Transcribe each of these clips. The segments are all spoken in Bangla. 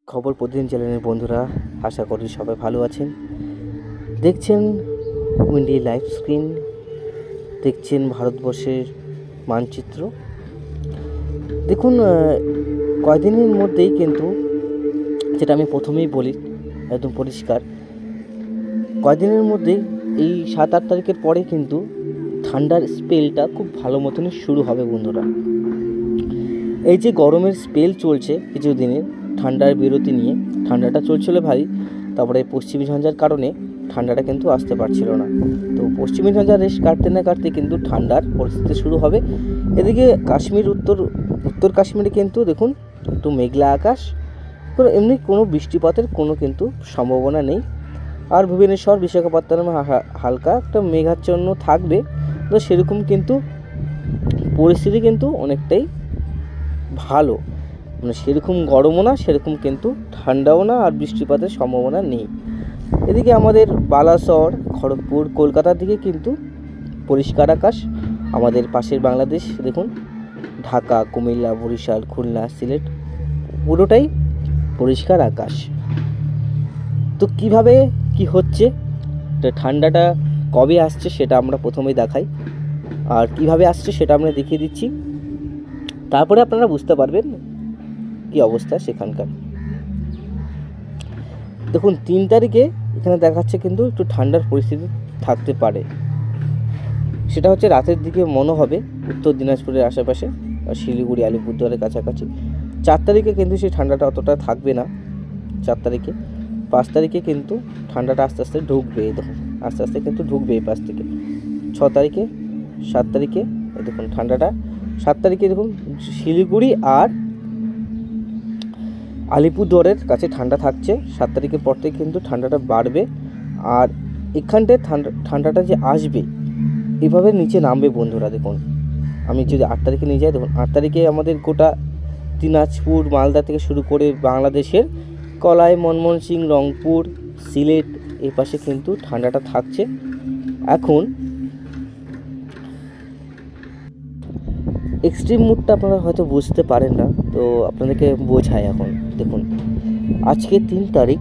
খবর প্রতিদিন চ্যানেলের বন্ধুরা, আশা করি সবাই ভালো আছেন। দেখছেন উইন্ডি লাইভ স্ক্রিন, দেখছেন ভারতবর্ষের মানচিত্র। দেখুন, কয়দিনের মধ্যেই কিন্তু, যেটা আমি প্রথমেই বলি একদম পরিষ্কার, কয়দিনের মধ্যেই এই 7-8 তারিখের পরে কিন্তু ঠান্ডার স্পেলটা খুব ভালো মতনই শুরু হবে বন্ধুরা। এই যে গরমের স্পেল চলছে কিছুদিনের, ঠান্ডার বিরতি নিয়ে ঠান্ডাটা চলছিল ভাই, তারপরে পশ্চিমী ঝঞ্ঝার কারণে ঠান্ডাটা কিন্তু আসতে পারছিল না। তো পশ্চিমী ঝঞ্ঝার রেশ কাটতে না কাটতে কিন্তু ঠান্ডার পরিস্থিতি শুরু হবে। এদিকে কাশ্মীর, উত্তর কাশ্মীরে কিন্তু দেখুন একটু মেঘলা আকাশ, এমনি কোনো বৃষ্টিপাতের কোনো কিন্তু সম্ভাবনা নেই। আর ভুবনেশ্বর, বিশাখাপত্তনমে হালকা একটা মেঘাচ্ছন্ন থাকবে। তো সেরকম কিন্তু পরিস্থিতি কিন্তু অনেকটাই ভালো, মানে সেরকম গরমও না, সেরকম কিন্তু ঠান্ডাও না, আর বৃষ্টিপাতের সম্ভাবনা নেই। এদিকে আমাদের বালাসর, খড়গপুর, কলকাতার দিকে কিন্তু পরিষ্কার আকাশ। আমাদের পাশের বাংলাদেশ দেখুন, ঢাকা, কুমিল্লা, বরিশাল, খুলনা, সিলেট পুরোটাই পরিষ্কার আকাশ। তো কিভাবে কি হচ্ছে, তো ঠান্ডাটা কবে আসছে সেটা আমরা প্রথমেই দেখাই, আর কিভাবে আসছে সেটা আমরা দেখিয়ে দিচ্ছি। তারপরে আপনারা বুঝতে পারবেন কি অবস্থা সেখানকার। দেখুন 3 তারিখে এখানে দেখাচ্ছে কিন্তু একটু ঠান্ডার পরিস্থিতি থাকতে পারে। সেটা হচ্ছে রাতের দিকে মনে হবে উত্তর দিনাজপুরের আশেপাশে, শিলিগুড়ি, আলিপুরদুয়ারের কাছাকাছি। 4 তারিখে কিন্তু সেই ঠান্ডাটা অতটা থাকবে না। 4 তারিখে 5 তারিখে কিন্তু ঠান্ডাটা আস্তে আস্তে ঢুকবে। দেখুন আস্তে আস্তে কিন্তু ঢুকবে এই 5 থেকে 6 তারিখে, 7 তারিখে দেখুন ঠান্ডাটা। 7 তারিখে দেখুন শিলিগুড়ি আর আলিপুরদুয়ারের কাছে ঠান্ডা থাকছে। 7 তারিখের পর থেকে কিন্তু ঠান্ডাটা বাড়বে, আর এখানটায় ঠান্ডাটা যে আসবে এভাবে নিচে নামবে বন্ধুরা। দেখুন আমি যদি 8 তারিখে নিয়ে যাই, দেখুন 8 তারিখে আমাদের গোটা দিনাজপুর, মালদা থেকে শুরু করে বাংলাদেশের কলাই, ময়মনসিংহ, রংপুর, সিলেট এই পাশে কিন্তু ঠান্ডাটা থাকছে। এখন এক্সট্রিম মুডটা আপনারা হয়তো বুঝতে পারেন না, তো আপনাদেরকে বোঝায়। এখন দেখুন আজকে 3 তারিখ,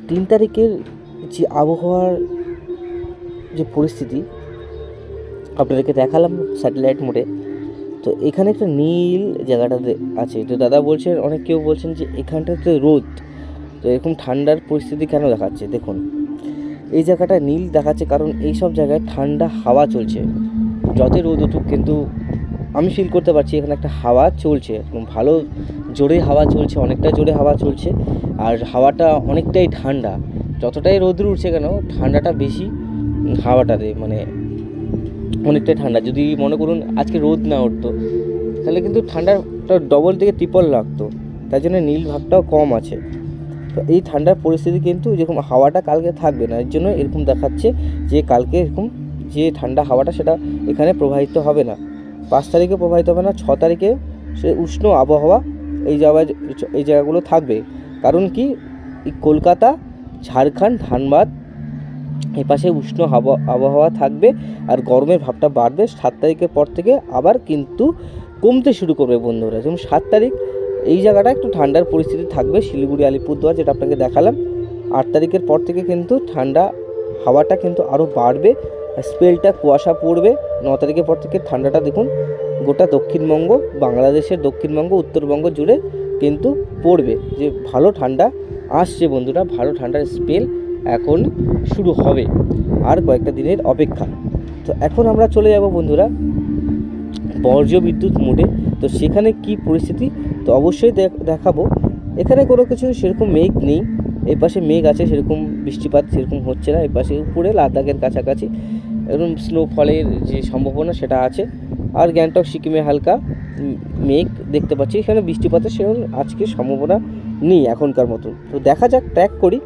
3 তারিখের যে আবহাওয়ার যে পরিস্থিতি আপনাদেরকে দেখালাম স্যাটেলাইট মোডে। তো এখানে একটা নীল জায়গাটাতে আছে। তো দাদা বলছেন, অনেক কেউ বলছেন যে এখানটাতে রোদ, তো এরকম ঠান্ডার পরিস্থিতি কেন দেখাচ্ছে। দেখুন এই জায়গাটা নীল দেখাচ্ছে কারণ এই সব জায়গায় ঠান্ডা হাওয়া চলছে। যতই রোদ উঠুক কিন্তু আমি ফিল করতে পারছি এখানে একটা হাওয়া চলছে, ভালো জোরে হাওয়া চলছে, অনেকটা জোরে হাওয়া চলছে। আর হাওয়াটা অনেকটাই ঠান্ডা, যতটাই রোদ উঠছে কেন ঠান্ডাটা বেশি হাওয়াটাতে, মানে অনেকটাই ঠান্ডা। যদি মনে করুন আজকে রোদ না উঠতো তাহলে কিন্তু ঠান্ডাটা ডবল থেকে ট্রিপল লাগতো, তাই জন্য নীল ভাবটাও কম আছে। তো এই ঠান্ডার পরিস্থিতি কিন্তু যেরকম হাওয়াটা কালকে থাকবে না, এর জন্য এরকম দেখাচ্ছে যে কালকে এরকম যে ঠান্ডা হাওয়াটা সেটা এখানে প্রবাহিত হবে না। 5 তারিখে প্রবাহিত হবে না। 6 তারিখে সে উষ্ণ আবহাওয়া এই জায়গাগুলো থাকবে। কারণ কি, এই কলকাতা, ঝাড়খণ্ড, ধানবাদ এই পাশে উষ্ণ আবহাওয়া থাকবে, আর গরমের ভাবটা বাড়বে। 7 তারিখের পর থেকে আবার কিন্তু কমতে শুরু করবে বন্ধুরা। যেমন 7 তারিখ এই জায়গাটা একটু ঠান্ডার পরিস্থিতি থাকবে, শিলিগুড়ি, আলিপুরদুয়ার, যেটা আপনাকে দেখালাম। 8 তারিখের পর থেকে কিন্তু ঠান্ডা হাওয়াটা কিন্তু আরও বাড়বে, স্পেলটা কুয়াশা পড়বে। 9 তারিখের পর থেকে ঠান্ডাটা দেখুন গোটা দক্ষিণবঙ্গ, বাংলাদেশের দক্ষিণবঙ্গ, উত্তরবঙ্গ জুড়ে কিন্তু পড়বে। যে ভালো ঠান্ডা আসছে বন্ধুরা, ভালো ঠান্ডার স্পেল এখন শুরু হবে, আর কয়েকটা দিনের অপেক্ষা। তো এখন আমরা চলে যাব বন্ধুরা বর্জ্য বিদ্যুৎ মোডে। তো সেখানে কি পরিস্থিতি তো অবশ্যই দেখাবো। এখানে কোনো কিছু সেরকম মেঘ নেই, এই পাশে মেঘ আছে, সেরকম বৃষ্টিপাত সেরকম হচ্ছে না। এই পাশে উপরে লাদাখের কাছাকাছি এরকম স্নোফলের যে সম্ভাবনা সেটা আছে। আর গ্যাংটক, সিকিমে হালকা মেঘ দেখতে পাচ্ছি, এখানে বৃষ্টিপাতের সেরকম আজকে সম্ভাবনা নেই এখনকার মতো। তো দেখা যাক, ট্র্যাক করি।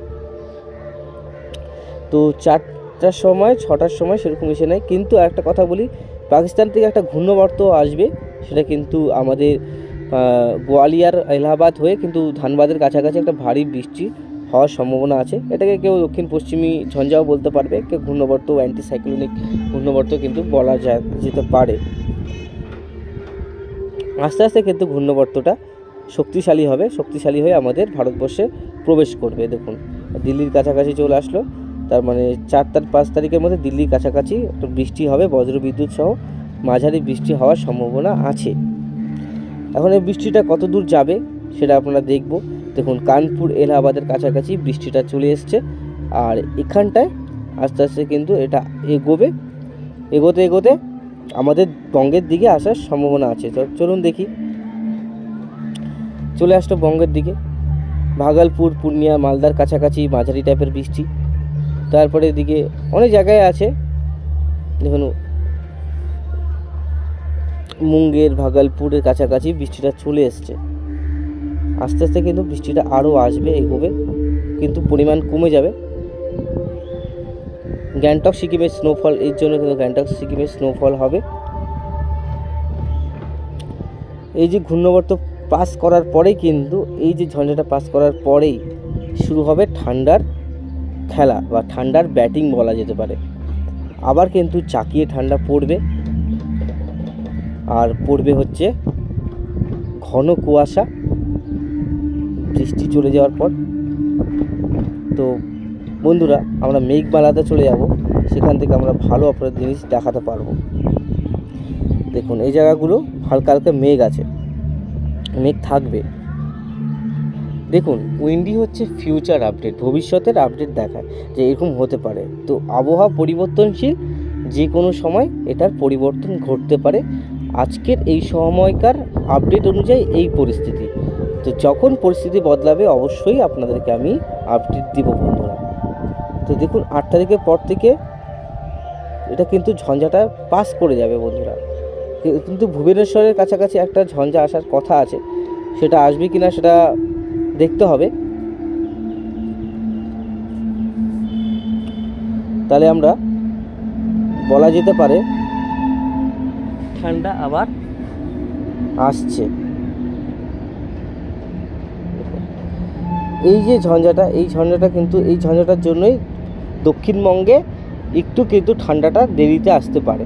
তো 4টার সময়, 6টার সময় সেরকম এসে নেয়। কিন্তু একটা কথা বলি, পাকিস্তান থেকে একটা ঘূর্ণাবর্ত আসবে, সেটা কিন্তু আমাদের গোয়ালিয়র, এলাহাবাদ হয়ে কিন্তু ধানবাদের কাছাকাছি একটা ভারী বৃষ্টি হওয়ার সম্ভাবনা আছে। এটাকে কেউ দক্ষিণ পশ্চিমী ঝঞ্ঝাও বলতে পারবে, কেউ ঘূর্ণাবর্ত, অ্যান্টিসাইক্লোনিক ঘূর্ণাবর্ত কিন্তু বলা যেতে পারে। আস্তে আস্তে কিন্তু ঘূর্ণাবর্তটা শক্তিশালী হবে, শক্তিশালী হয়ে আমাদের ভারতবর্ষে প্রবেশ করবে। দেখুন দিল্লির কাছাকাছি চলে আসলো, তার মানে 4-5 তারিখের মধ্যে দিল্লির কাছাকাছি একটু বৃষ্টি হবে, বজ্রবিদ্যুৎ সহ মাঝারি বৃষ্টি হওয়ার সম্ভাবনা আছে। এখন এই বৃষ্টিটা কত দূর যাবে সেটা আপনারা দেখব। দেখুন কানপুর এলাহাবাদের কাছাকাছি বৃষ্টিটা চলে এসছে, আর এখানটায় আস্তে আস্তে কিন্তু এটা এগোবে, এগোতে এগোতে আমাদের বঙ্গের দিকে আসার সম্ভাবনা আছে। তো চলুন দেখি, চলে আসলো বঙ্গের দিকে। ভাগলপুর, পূর্ণিয়া, মালদার কাছাকাছি মাঝারি টাইপের বৃষ্টি। তারপরে এদিকে অনেক জায়গায় আছে, দেখুন মুঙ্গের, ভাগলপুরের কাছাকাছি বৃষ্টিটা চলে এসছে। আস্তে আস্তে কিন্তু বৃষ্টিটা আরও আসবে, এগোবে, কিন্তু পরিমাণ কমে যাবে। গ্যাংটক সিকিমের স্নোফল, এর জন্য কিন্তু গ্যাংটক সিকিমের স্নোফল হবে। এই যে ঘূর্ণাবর্ত পাস করার পরেই কিন্তু, এই যে ঝঞ্ঝাটা পাস করার পরেই শুরু হবে ঠান্ডার খেলা বা ঠান্ডার ব্যাটিং বলা যেতে পারে। আবার কিন্তু চাকিয়ে ঠান্ডা পড়বে, আর পড়বে হচ্ছে ঘন কুয়াশা বৃষ্টি চলে যাওয়ার পর। তো বন্ধুরা আমরা মেঘমালাতে চলে যাব, সেখান থেকে আমরা ভালো আপনাদের জিনিস দেখাতে পারবো। দেখুন এই জায়গাগুলো হালকা হালকা মেঘ আছে, মেঘ থাকবে। দেখুন উইন্ডি হচ্ছে ফিউচার আপডেট, ভবিষ্যতের আপডেট দেখায় যে এরকম হতে পারে। তো আবহাওয়া পরিবর্তনশীল, যে কোনো সময় এটার পরিবর্তন ঘটতে পারে। আজকের এই সময়কার আপডেট অনুযায়ী এই পরিস্থিতি, তো যখন পরিস্থিতি বদলাবে অবশ্যই আপনাদেরকে আমি আপডেট দিব বন্ধুরা। তো দেখুন 8 তারিখের পর থেকে এটা কিন্তু ঝঞ্ঝাটা পাস করে যাবে বন্ধুরা, কিন্তু ভুবনেশ্বরের কাছাকাছি একটা ঝঞ্ঝা আসার কথা আছে, সেটা আসবে কিনা সেটা দেখতে হবে। তাহলে আমরা বলা যেতে পারে ঠান্ডা আবার আসছে। এই যে ঝঞ্ঝাটা, এই ঝঞ্ঝাটা কিন্তু এই ঝঞ্ঝাটার জন্যই দক্ষিণবঙ্গে একটু কিন্তু ঠান্ডাটা দেরিতে আসতে পারে।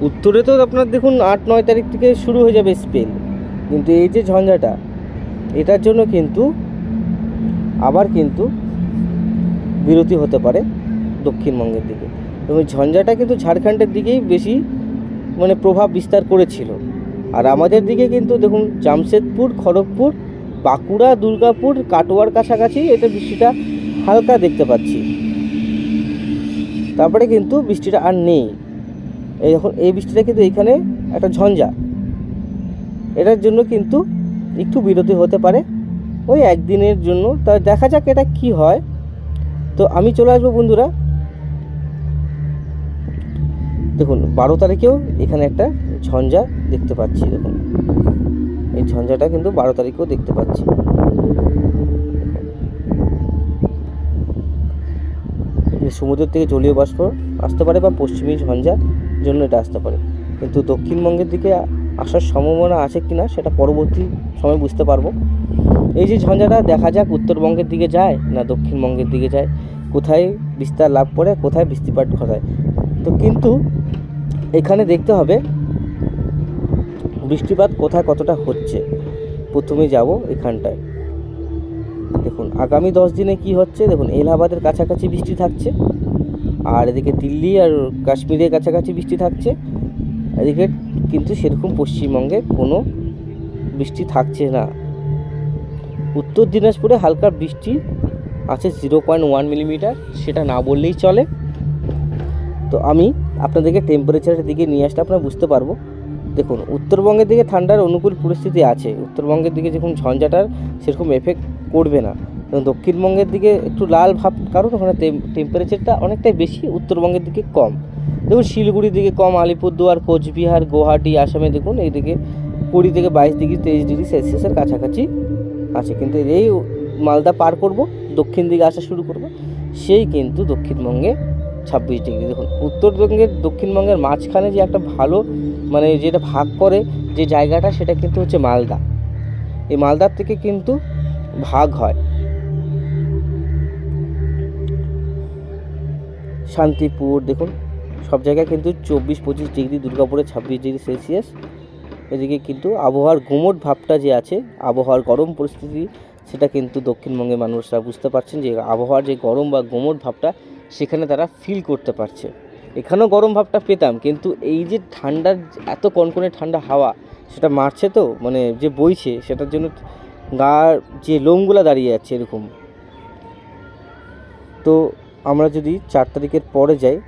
উত্তরে তো আপনার দেখুন 8-9 তারিখ থেকে শুরু হয়ে যাবে স্পেল, কিন্তু এই যে ঝঞ্ঝাটা, এটার জন্য কিন্তু আবার কিন্তু বিরতি হতে পারে দক্ষিণবঙ্গের দিকে। এবং ঝঞ্ঝাটা কিন্তু ঝাড়খণ্ডের দিকেই বেশি মানে প্রভাব বিস্তার করেছিল, আর আমাদের দিকে কিন্তু দেখুন জামশেদপুর, খড়গপুর, বাঁকুড়া, দুর্গাপুর, কাটোয়ার কাছাকাছি এটা বৃষ্টিটা হালকা দেখতে পাচ্ছি। তারপরে কিন্তু বৃষ্টিটা আর নেই। এখন এই বৃষ্টিটা কিন্তু এইখানে একটা ঝঞ্ঝা, এটার জন্য কিন্তু একটু বিরতি হতে পারে ওই একদিনের জন্য। তা দেখা যাক এটা কি হয়। তো আমি চলে আসবো বন্ধুরা, দেখুন 12 তারিখেও এখানে একটা ঝঞ্ঝা দেখতে পাচ্ছি। দেখুন এই ঝঞ্ঝাটা কিন্তু 12 তারিখেও দেখতে পাচ্ছি। সমুদ্র থেকে জলীয় বাষ্প আসতে পারে বা পশ্চিমী ঝঞ্ঝার জন্য এটা আসতে পারে, কিন্তু দক্ষিণবঙ্গের দিকে আসার সম্ভাবনা আছে কিনা সেটা পরবর্তী সময় বুঝতে পারবো। এই যে ঝঞ্ঝাটা দেখা যাক উত্তরবঙ্গের দিকে যায় না দক্ষিণবঙ্গের দিকে যায়, কোথায় বিস্তার লাভ করে, কোথায় বৃষ্টিপাত ঘটায়। তো কিন্তু এখানে দেখতে হবে বৃষ্টিপাত কোথায় কতটা হচ্ছে। প্রথমে যাব এখানটায়, দেখুন আগামী 10 দিনে কি হচ্ছে। দেখুন এলাহাবাদের কাছাকাছি বৃষ্টি থাকছে, আর এদিকে দিল্লি আর কাশ্মীরের কাছাকাছি বৃষ্টি থাকছে। এদিকে কিন্তু সেরকম পশ্চিমবঙ্গে কোনো বৃষ্টি থাকছে না। উত্তর দিনাজপুরে হালকা বৃষ্টি আছে 0.1 মিলিমিটার, সেটা না বললেই চলে। তো আমি আপনাদেরকে টেম্পারেচারের দিকে নিয়ে আসলে আপনারা বুঝতে পারবো। দেখুন উত্তরবঙ্গের দিকে ঠান্ডার অনুকূল পরিস্থিতি আছে, উত্তরবঙ্গের দিকে যেরকম ঝঞ্ঝাটার সেরকম এফেক্ট করবে না। এবং দক্ষিণবঙ্গের দিকে একটু লাল ভাব, কারণ ওখানে টেম্পারেচারটা অনেকটাই বেশি, উত্তরবঙ্গের দিকে কম। দেখুন শিলিগুড়ির দিকে কম, আলিপুরদুয়ার, কোচবিহার, গুয়াহাটি, আসামে দেখুন এইদিকে 20 থেকে 22 ডিগ্রি 23 ডিগ্রি সেলসিয়াসের কাছাকাছি আছে। কিন্তু এই মালদা পার করব, দক্ষিণ দিকে আসা শুরু করব, সেই কিন্তু দক্ষিণবঙ্গে 26 ডিগ্রি। দেখুন উত্তরবঙ্গের দক্ষিণবঙ্গের মাঝখানে যে একটা ভালো মানে যেটা ভাগ করে যে জায়গাটা, সেটা কিন্তু হচ্ছে মালদা। এই মালদার থেকে কিন্তু ভাগ হয় শান্তিপুর, দেখুন সব জায়গায় কিন্তু 24-25 ডিগ্রি, দুর্গাপুরে 26 ডিগ্রি সেলসিয়াস, এদিকে কিন্তু আবহাওয়ার গুমোট ভাবটা যে আছে, আবহাওয়ার গরম পরিস্থিতি, সেটা কিন্তু দক্ষিণবঙ্গের মানুষরা বুঝতে পারছেন যে আবহাওয়ার যে গরম বা গুমোট ভাবটা সেখানে তারা ফিল করতে পারছে। এখানেও গরম ভাবটা পেতাম, কিন্তু এই যে ঠান্ডার এত কনকনে ঠান্ডা হাওয়া সেটা মারছে, তো মানে যে বইছে, সেটার জন্য গার যে লোমগুলো দাঁড়িয়ে যাচ্ছে এরকম। তো আমরা যদি 4 তারিখের পরে যাই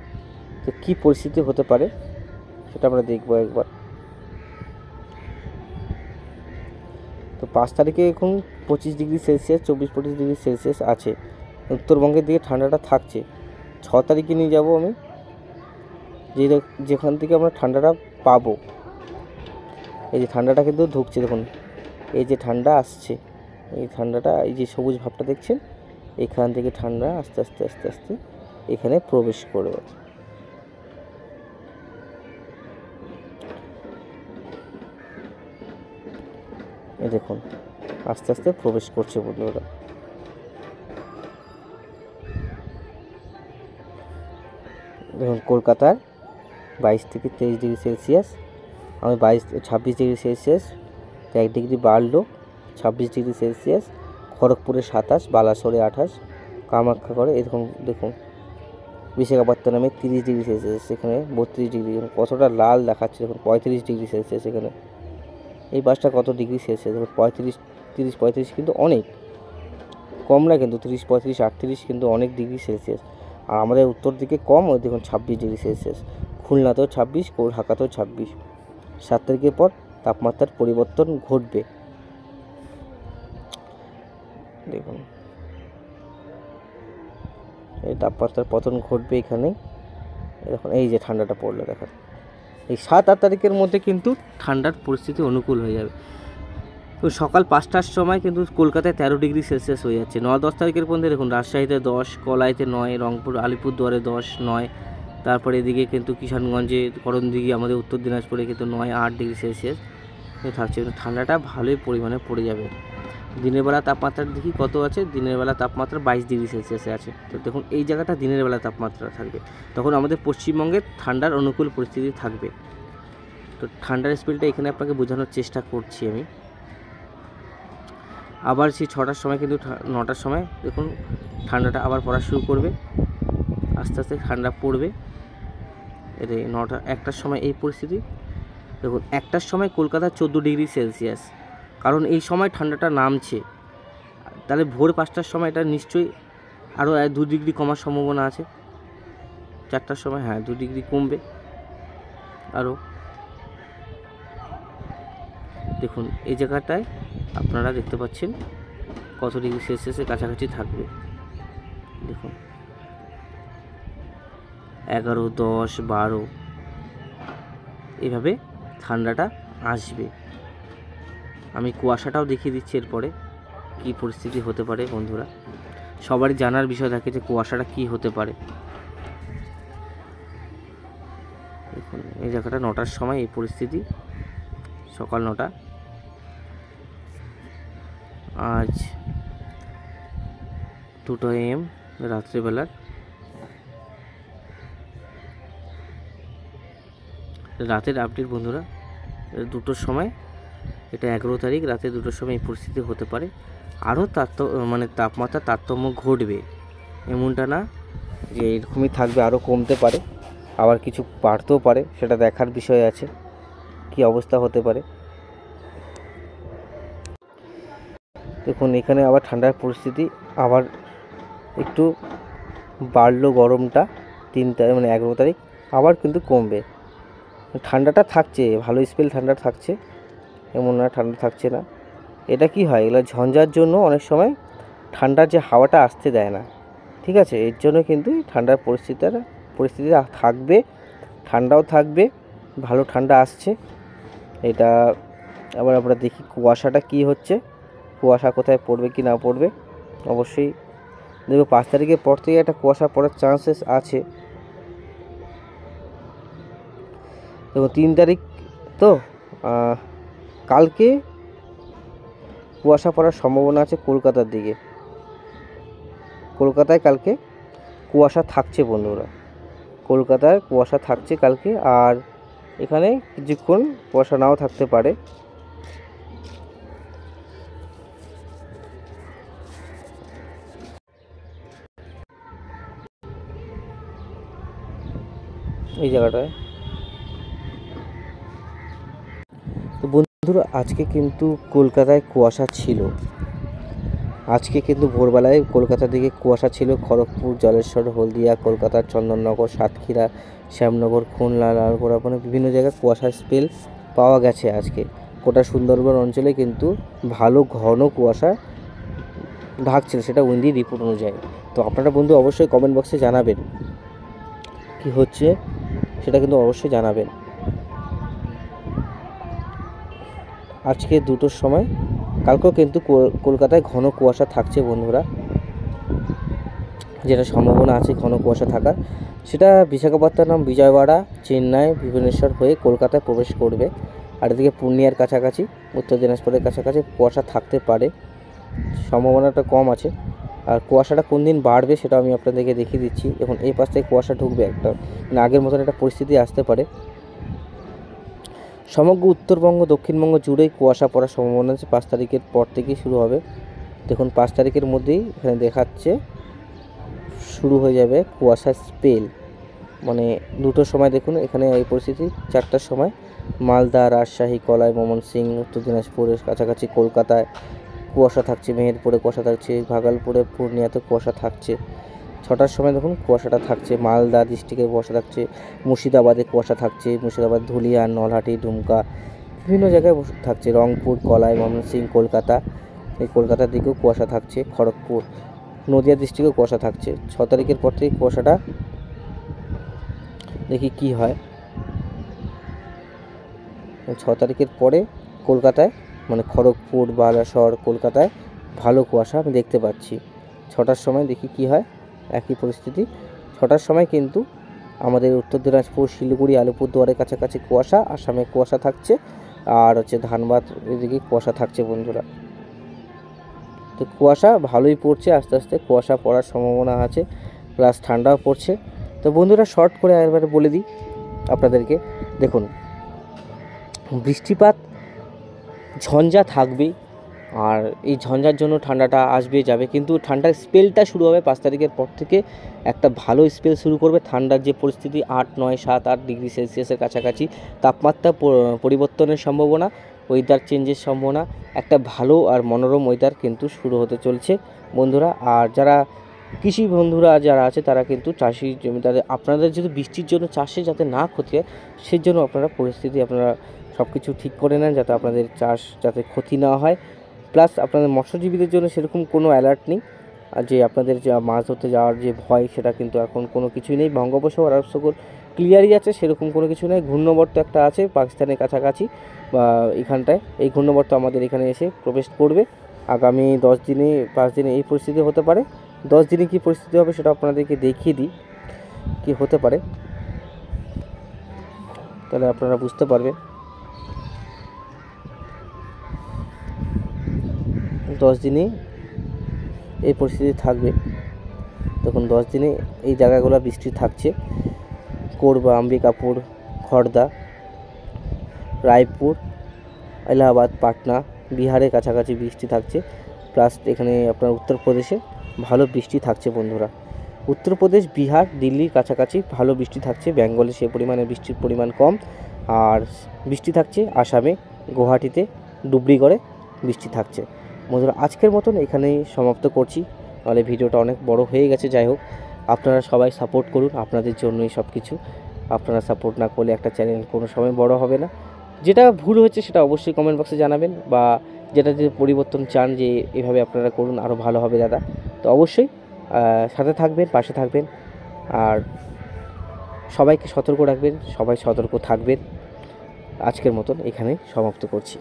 তো কী পরিস্থিতি হতে পারে সেটা আমরা দেখবো একবার। তো 5 তারিখে এখন 25 ডিগ্রি সেলসিয়াস, 24-25 ডিগ্রি সেলসিয়াস আছে। উত্তরবঙ্গের দিকে ঠান্ডাটা থাকছে। 6 তারিখে নিয়ে যাব আমি, যেখান থেকে আমরা ঠান্ডাটা পাবো। এই যে ঠান্ডাটা কিন্তু ঢুকছে, দেখুন এই যে ঠান্ডা আসছে, এই ঠান্ডাটা, এই যে সবুজ ভাবটা দেখছেন, এখান থেকে ঠান্ডা আস্তে আস্তে আস্তে আস্তে এখানে প্রবেশ করবে। এই দেখুন আস্তে আস্তে প্রবেশ করছে বন্ধুরা। দেখুন কলকাতার 22-23 ডিগ্রি সেলসিয়াস, আমি 26 ডিগ্রি সেলসিয়াস, 1 ডিগ্রি বাড়লো, 26 ডিগ্রি সেলসিয়াস। খড়গপুরে 27, বালাসোরে 28, কামাখ্যাগড়ে এরকম দেখুন। বিশাখাপত্তনমে 30 ডিগ্রি সেলসিয়াস, সেখানে 32 ডিগ্রি, কতটা লাল দেখাচ্ছে দেখুন। 35 ডিগ্রি সেলসিয়াস এখানে। এই বাসটা কত ডিগ্রি সেলসিয়াস দেখুন, 30-35 কিন্তু অনেক কম না, কিন্তু 30-35-38 কিন্তু অনেক ডিগ্রি সেলসিয়াস। আর আমাদের উত্তর দিকে কম, ওই দেখুন 26 ডিগ্রি সেলসিয়াস। খুলনাতেও 26, ঢাকাতেও 26। 7 তারিখের পর তাপমাত্রার পরিবর্তন ঘটবে। দেখুন এই তাপমাত্রার পতন ঘটবে এখানে। দেখুন এই যে ঠান্ডাটা পড়লো, দেখেন এই 7-8 তারিখের মধ্যে কিন্তু ঠান্ডার পরিস্থিতি অনুকূল হয়ে যাবে। তো সকাল 5টার সময় কিন্তু কলকাতায় 13 ডিগ্রি সেলসিয়াস হয়ে যাচ্ছে। 9-10 তারিখের মধ্যে দেখুন রাজশাহীতে 10, কলাইতে 9, রংপুর আলিপুরদুয়ারে 10, 9, তারপরে এদিকে কিন্তু কিষানগঞ্জে, করণদিঘি আমাদের উত্তর দিনাজপুরে কিন্তু 9-8 ডিগ্রি সেলসিয়াস থাকছে। ঠান্ডাটা ভালোই পরিমাণে পড়ে যাবে। দিনের বেলা তাপমাত্রা দেখি কত আছে, দিনের বেলা তাপমাত্রা 22 ডিগ্রি সেলসিয়াসে আছে। তো দেখুন এই জায়গাটা দিনের বেলা তাপমাত্রা থাকবে, তখন আমাদের পশ্চিমবঙ্গের ঠান্ডার অনুকূল পরিস্থিতি থাকবে। তো ঠান্ডার স্পেলটা এখানে আপনাকে বোঝানোর চেষ্টা করছি আমি। আবার সেই 6টার সময় কিন্তু 9টার সময় দেখুন ঠান্ডাটা আবার পড়া শুরু করবে, আস্তে আস্তে ঠান্ডা পড়বে। এতে 1টার সময় এই পরিস্থিতি। দেখুন 1টার সময় কলকাতা 14 ডিগ্রি সেলসিয়াস, কারণ এই সময় ঠান্ডাটা নামছে। তাহলে ভোর 5টার সময় এটা নিশ্চয়ই আরও 2 ডিগ্রি কমার সম্ভাবনা আছে। 4টার সময় 2 ডিগ্রি কমবে আরও। দেখুন এই জায়গাটায় আপনারা দেখতে পাচ্ছেন কত ডিগ্রি সেলসিয়াসের কাছাকাছি থাকবে। দেখুন 11, 10, 12 এভাবে ঠান্ডাটা আসবে। আমি কুয়াশাটাও দেখিয়ে দিচ্ছি এরপরে কী পরিস্থিতি হতে পারে। বন্ধুরা সবারই জানার বিষয় থাকে যে কুয়াশাটা কী হতে পারে। দেখুন এই জায়গাটা 9টার সময় এই পরিস্থিতি, সকাল 9টা। আজ 2 AM রাত্রিবেলার রাতের আপডেট বন্ধুরা। 2টোর সময়, এটা 11 তারিখ রাতে 2টোর সময় এই পরিস্থিতি হতে পারে। আরও তাপমাত্রা তারতম্য ঘটবে, এমনটা না যে এরকমই থাকবে, আরও কমতে পারে, আবার কিছু বাড়তেও পারে, সেটা দেখার বিষয় আছে কি অবস্থা হতে পারে। দেখুন এখানে আবার ঠান্ডার পরিস্থিতি আবার একটু বাড়লো, গরমটা 3 তারিখ 11 তারিখ আবার কিন্তু কমবে। ঠান্ডাটা থাকছে, ভালো স্পেল ঠান্ডা থাকছে, এমন না ঠান্ডা থাকছে না। এটা কি হয়, এগুলো ঝঞ্ঝার জন্য অনেক সময় ঠান্ডার যে হাওয়াটা আসতে দেয় না, ঠিক আছে, এর জন্য কিন্তু ঠান্ডার পরিস্থিতি থাকবে, ঠান্ডাও থাকবে, ভালো ঠান্ডা আসছে। এটা আবার আমরা দেখি কুয়াশাটা কি হচ্ছে, কুয়াশা কোথায় পড়বে কি না পড়বে। অবশ্যই দেখবো 5 তারিখের পর থেকে একটা কুয়াশা পড়ার চান্সেস আছে। দেখুন 3 তারিখ তো কালকে কুয়াশা পড়ার সম্ভাবনা আছে কলকাতার দিকে। কলকাতায় কালকে কুয়াশা থাকছে বন্ধুরা, কলকাতায় কুয়াশা থাকছে কালকে। আর এখানে কিছুক্ষণ কুয়াশা নাও থাকতে পারে। এই জায়গাটায় তো বন্ধুরা আজকে কিন্তু কলকাতায় কুয়াশা ছিল। আজকে কিন্তু ভোরবেলায় কলকাতার দিকে কুয়াশা ছিল। খড়গপুর, জলেশ্বর, হলদিয়া, কলকাতার চন্দননগর, সাতক্ষীরা, শ্যামনগর, খুলনা, লালগোলা, মানে বিভিন্ন জায়গায় কুয়াশার স্পেল পাওয়া গেছে আজকে। গোটা সুন্দরবন অঞ্চলে কিন্তু ভালো ঘন কুয়াশা ঢাকছিল, সেটা উইন্ডি রিপোর্ট অনুযায়ী। তো আপনারা বন্ধু অবশ্যই কমেন্ট বক্সে জানাবেন কি হচ্ছে, সেটা কিন্তু অবশ্যই জানাবেন। আজকে 2টোর সময়, কালকেও কিন্তু কলকাতায় ঘন কুয়াশা থাকছে বন্ধুরা, যেটা সম্ভাবনা আছে ঘন কুয়াশা থাকার। সেটা বিশাখাপত্তনম, বিজয়ওয়াড়া, চেন্নাই, ভুবনেশ্বর হয়ে কলকাতায় প্রবেশ করবে। আর এদিকে পূর্ণিয়ার কাছাকাছি, উত্তর দিনাজপুরের কাছাকাছি কুয়াশা থাকতে পারে, সম্ভাবনাটা কম আছে। আর কুয়াশাটা কোন দিন বাড়বে সেটা আমি আপনাদেরকে দেখিয়ে দিচ্ছি। এখন এই পাশ থেকে কুয়াশা ঢুকবে, একটা মানে আগের মতন একটা পরিস্থিতি আসতে পারে। সমগ্র উত্তরবঙ্গ, দক্ষিণবঙ্গ জুড়েই কুয়াশা পড়ার সম্ভাবনা আছে। 5 তারিখের পর থেকেই শুরু হবে। দেখুন 5 তারিখের মধ্যেই এখানে দেখাচ্ছে শুরু হয়ে যাবে কুয়াশার স্পেল। মানে 2টোর সময় দেখুন এখানে এই পরিস্থিতি। 4টার সময় মালদা, রাজশাহী, কলাই, ময়মনসিংহ, উত্তর দিনাজপুরের কাছাকাছি কলকাতায় কুয়াশা থাকছে, মেহেরপুরে কুয়াশা থাকছে, ভাগলপুরে, পূর্ণিয়াতে কুয়াশা থাকছে। 6টার সময় দেখুন কুয়াশাটা থাকছে, মালদা ডিস্ট্রিক্টে কুয়াশা থাকছে, মুর্শিদাবাদে কুয়াশা থাকছে, মুর্শিদাবাদ, ধুলিয়ান, নলহাটি, দুমকা, বিভিন্ন জায়গায় থাকছে, রংপুর, কলাই, ময়মনসিংহ, কলকাতা, এই কলকাতার দিকেও কুয়াশা থাকছে, খড়গপুর, নদিয়া ডিস্ট্রিক্টেও কুয়াশা থাকছে। 6 তারিখের পর থেকে কুয়াশাটা দেখি কি হয়। 6 তারিখের পরে কলকাতায় মানে খড়গপুর, বালাসর, কলকাতায় ভালো কুয়াশা আমি দেখতে পাচ্ছি। 6টার সময় দেখি কি হয়, একই পরিস্থিতি। 6টার সময় কিন্তু আমাদের উত্তর দিনাজপুর, শিলিগুড়ি, আলিপুরদুয়ারের কাছাকাছি কুয়াশা, আসামে কুয়াশা থাকছে, আর হচ্ছে ধানবাদ এদিকে কুয়াশা থাকছে বন্ধুরা। তো কুয়াশা ভালোই পড়ছে, আস্তে আস্তে কুয়াশা পড়ার সম্ভাবনা আছে, প্লাস ঠান্ডাও পড়ছে। তো বন্ধুরা শর্ট করে একবারে বলে দিই আপনাদেরকে, দেখুন বৃষ্টিপাত ঝঞ্ঝা থাকবেই, আর এই ঝঞ্ঝার জন্য ঠান্ডাটা আসবে যাবে, কিন্তু ঠান্ডার স্পেলটা শুরু হবে 5 তারিখের পর থেকে। একটা ভালো স্পেল শুরু করবে। ঠান্ডার যে পরিস্থিতি 8, 9, 7, 8 ডিগ্রি সেলসিয়াসের কাছাকাছি তাপমাত্রা পরিবর্তনের সম্ভাবনা, ওয়েদার চেঞ্জের সম্ভাবনা, একটা ভালো আর মনোরম ওয়েদার কিন্তু শুরু হতে চলছে বন্ধুরা। আর যারা কৃষি বন্ধুরা যারা আছে তারা কিন্তু চাষি জমিদারে, আপনাদের যদি বৃষ্টির জন্য চাষে যাতে না ক্ষতি হয় সেই জন্য আপনারা পরিস্থিতি আপনারা সব কিছু ঠিক করে নেন, যাতে আপনাদের চাষ যাতে ক্ষতি না হয়। প্লাস আপনাদের মৎস্যজীবীদের জন্য সেরকম কোনো অ্যালার্ট নেই, আর যে আপনাদের যে মাছ ধরতে যাওয়ার যে ভয় সেটা কিন্তু এখন কোনো কিছুই নেই। বঙ্গোপসাগর, আরব সাগর ক্লিয়ারই আছে, সেরকম কোনো কিছু নেই। ঘূর্ণবর্ত একটা আছে পাকিস্তানের কাছাকাছি বা এখানটায়, এই ঘূর্ণবর্ত আমাদের এখানে এসে প্রবেশ করবে আগামী 10 দিনে, 5 দিনে এই পরিস্থিতি হতে পারে। 10 দিনে কী পরিস্থিতি হবে সেটা আপনাদেরকে দেখিয়ে দিই কী হতে পারে, তাহলে আপনারা বুঝতে পারবেন। 10 দিনে এই পরিস্থিতি থাকবে। তখন 10 দিনে এই জায়গাগুলো বৃষ্টি থাকছে। কোরবা, অম্বিকাপুর, খড়দা, রায়পুর, এলাহাবাদ, পাটনা, বিহারের কাছাকাছি বৃষ্টি থাকছে। প্লাস এখানে আপনার উত্তরপ্রদেশে ভালো বৃষ্টি থাকছে বন্ধুরা। উত্তরপ্রদেশ, বিহার, দিল্লির কাছাকাছি ভালো বৃষ্টি থাকছে। বেঙ্গলে সে পরিমাণে বৃষ্টির পরিমাণ কম। আর বৃষ্টি থাকছে আসামে, গুয়াহাটিতে, ডুবরিগড়ে বৃষ্টি থাকছে বন্ধুরা। আজকের মতন এখানেই সমাপ্ত করছি, নাহলে ভিডিওটা অনেক বড় হয়ে গেছে। যাই হোক, আপনারা সবাই সাপোর্ট করুন, আপনাদের জন্যই সব কিছু। আপনারা সাপোর্ট না করলে একটা চ্যানেল কোনো সময় বড় হবে না। যেটা ভুল হচ্ছে সেটা অবশ্যই কমেন্ট বক্সে জানাবেন, বা যেটা যদি পরিবর্তন চান যে এভাবে আপনারা করুন আরও ভালো হবে দাদা, তো অবশ্যই সাথে থাকবেন, পাশে থাকবেন, আর সবাইকে সতর্ক রাখবেন, সবাই সতর্ক থাকবেন। আজকের মতন এখানেই সমাপ্ত করছি।